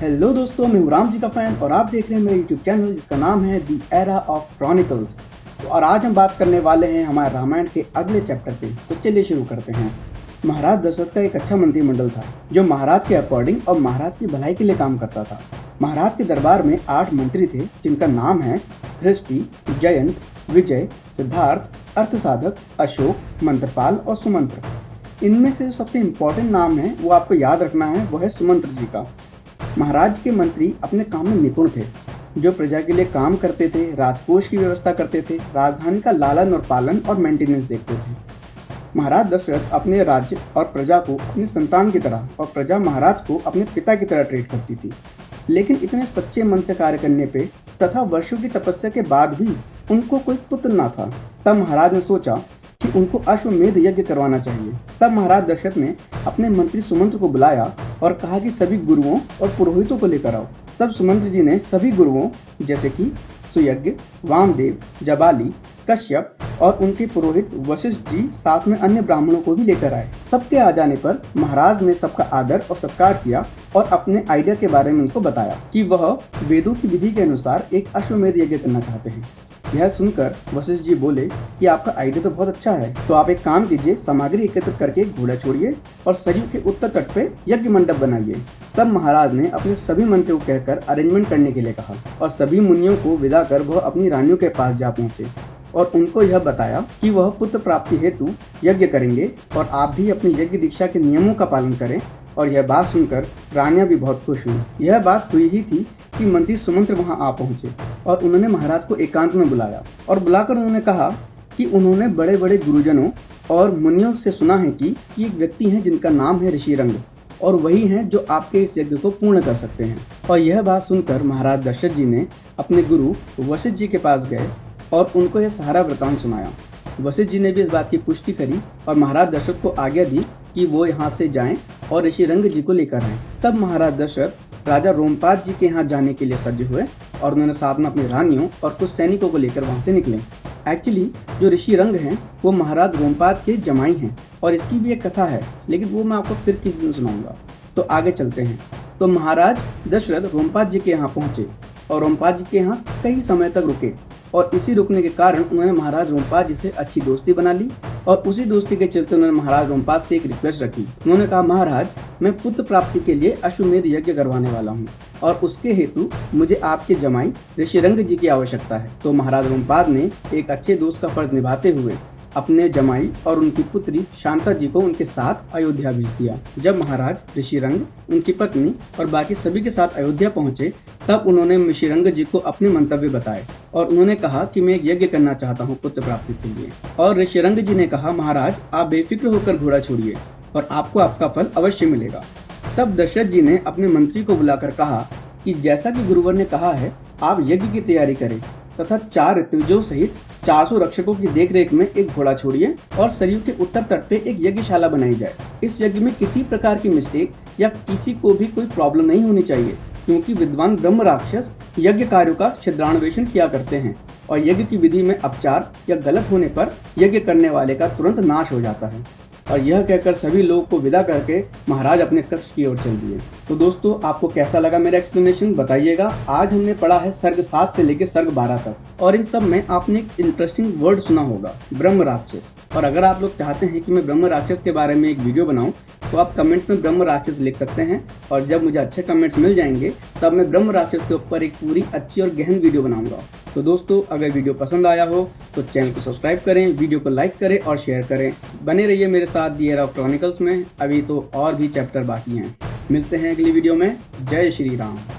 Hello दोस्तों, मैं हूँ राम जी का फैन और आप देख रहे हैं मेरे यूट्यूब चैनल जिसका नाम है दी एरा ऑफ क्रॉनिकल्स। तो और आज हम बात करने वाले हैं हमारे रामायण के अगले चैप्टर पे। तो चलिए शुरू करते हैं। महाराज दशरथ का एक अच्छा मंत्रिमंडल था जो महाराज के अकॉर्डिंग और महाराज की भलाई के लिए काम करता था। महाराज के दरबार में 8 मंत्री थे जिनका नाम है धृष्टि, जयंत, विजय, सिद्धार्थ, अर्थसाधक, अशोक, मंत्रपाल और सुमंत्र। इनमें से जो सबसे इम्पोर्टेंट नाम है वो आपको याद रखना है, वो है सुमंत्र जी का। महाराज के मंत्री अपने काम में निपुण थे, जो प्रजा के लिए काम करते थे, राजकोष की व्यवस्था करते थे, राजधानी का लालन और पालन और मेंटेनेंस देखते थे। महाराज दशरथ अपने राज्य और प्रजा को अपने संतान की तरह और प्रजा महाराज को अपने पिता की तरह ट्रीट करती थी। लेकिन इतने सच्चे मन से कार्य करने पे तथा वर्षों की तपस्या के बाद भी उनको कोई पुत्र ना था। तब महाराज ने सोचा कि उनको अश्वमेध यज्ञ करवाना चाहिए। तब महाराज दशरथ ने अपने मंत्री सुमंत्र को बुलाया और कहा कि सभी गुरुओं और पुरोहितों को लेकर आओ। तब सुमंत्र जी ने सभी गुरुओं जैसे कि सुयज्ञ, वामदेव, जबाली, कश्यप और उनके पुरोहित वशिष्ठ जी साथ में अन्य ब्राह्मणों को भी लेकर आए। सबके आ जाने पर महाराज ने सबका आदर और सत्कार किया और अपने आइडिया के बारे में उनको बताया कि वह वेदों की विधि के अनुसार एक अश्वमेध यज्ञ करना चाहते हैं। यह सुनकर वशिष्ठ जी बोले कि आपका आइडिया तो बहुत अच्छा है, तो आप एक काम कीजिए, सामग्री एकत्रित करके एक घोड़ा छोड़िए और सरयू के उत्तर तट पे यज्ञ मंडप बनाइए। तब महाराज ने अपने सभी मंत्रियों को कहकर अरेंजमेंट करने के लिए कहा और सभी मुनियों को विदा कर वह अपनी रानियों के पास जा पहुंचे और उनको यह बताया कि वह पुत्र प्राप्ति हेतु यज्ञ करेंगे और आप भी अपनी यज्ञ दीक्षा के नियमों का पालन करें। और यह बात सुनकर रानियां भी बहुत खुश हुई। यह बात हुई ही थी कि मंत्री सुमंत्र वहां आ पहुंचे और उन्होंने महाराज को एकांत में बुलाया और बुलाकर उन्होंने कहा कि उन्होंने बड़े बड़े गुरुजनों और मुनियों से सुना है कि एक व्यक्ति हैं जिनका नाम है ऋषिरंग और वही हैं जो आपके इस यज्ञ को पूर्ण कर सकते हैं। और यह बात सुनकर महाराज दशरथ जी ने अपने गुरु वशिष्ठ जी के पास गए और उनको यह सारा वृतांत सुनाया। वशिष्ठ जी ने भी इस बात की पुष्टि करी और महाराज दशरथ को आज्ञा दी कि वो यहाँ से जाएं और ऋषिरंग जी को लेकर आए। तब महाराज दशरथ राजा रोमपाद जी के यहाँ जाने के लिए सज्ज हुए और उन्होंने साथ में अपनी रानियों और कुछ सैनिकों को लेकर वहाँ से निकले। एक्चुअली जो ऋषिरंग हैं वो महाराज रोमपाद के जमाई हैं और इसकी भी एक कथा है, लेकिन वो मैं आपको फिर किसी दिन सुनाऊंगा। तो आगे चलते हैं। तो महाराज दशरथ रोमपाद जी के यहाँ पहुँचे और रोमपाद जी के यहाँ कई समय तक रुके और इसी रुकने के कारण उन्होंने महाराज रोमपाद जी से अच्छी दोस्ती बना ली और उसी दोस्ती के चलते उन्होंने महाराज रोमपाद से एक रिक्वेस्ट रखी। उन्होंने कहा, महाराज मैं पुत्र प्राप्ति के लिए अश्वमेध यज्ञ करवाने वाला हूँ और उसके हेतु मुझे आपके जमाई ऋषिरंग जी की आवश्यकता है। तो महाराज रोमपाद ने एक अच्छे दोस्त का फर्ज निभाते हुए अपने जमाई और उनकी पुत्री शांता जी को उनके साथ अयोध्या भेज दिया। जब महाराज ऋषिरंग, उनकी पत्नी और बाकी सभी के साथ अयोध्या पहुंचे तब उन्होंने ऋषिरंग जी को अपने मंतव्य बताए और उन्होंने कहा कि मैं एक यज्ञ करना चाहता हूं पुत्र प्राप्ति के लिए। और ऋषिरंग जी ने कहा, महाराज आप बेफिक्र होकर घोड़ा छोड़िए और आपको आपका फल अवश्य मिलेगा। तब दशरथ जी ने अपने मंत्री को बुलाकर कहा कि जैसा कि गुरुवर ने कहा है, आप यज्ञ की तैयारी करें तथा 4 ऋत्विजों सहित 400 रक्षकों की देखरेख में एक घोड़ा छोड़िए और सरयू के उत्तर तट पे एक यज्ञशाला बनाई जाए। इस यज्ञ में किसी प्रकार की मिस्टेक या किसी को भी कोई प्रॉब्लम नहीं होनी चाहिए, क्योंकि विद्वान ब्रह्म राक्षस यज्ञ कार्यों का छिद्रान्वेषण किया करते हैं और यज्ञ की विधि में अपचार या गलत होने पर यज्ञ करने वाले का तुरंत नाश हो जाता है। और यह कहकर सभी लोगों को विदा करके महाराज अपने कक्ष की ओर चल दिए। तो दोस्तों, आपको कैसा लगा मेरा एक्सप्लेनेशन बताइएगा। आज हमने पढ़ा है सर्ग 7 से लेकर सर्ग 12 तक और इन सब में आपने एक इंटरेस्टिंग वर्ड सुना होगा, ब्रह्म राक्षस। और अगर आप लोग चाहते हैं कि मैं ब्रह्म राक्षस के बारे में एक वीडियो बनाऊं तो आप कमेंट्स में ब्रह्म राक्षस लिख सकते हैं और जब मुझे अच्छे कमेंट्स मिल जाएंगे तब मैं ब्रह्म राक्षस के ऊपर एक पूरी अच्छी और गहन वीडियो बनाऊंगा। तो दोस्तों, अगर वीडियो पसंद आया हो तो चैनल को सब्सक्राइब करें, वीडियो को लाइक करें और शेयर करें। बने रहिए मेरे साथ दी एरा ऑफ क्रॉनिकल्स में, अभी तो और भी चैप्टर बाकी हैं। मिलते हैं अगली वीडियो में। जय श्री राम।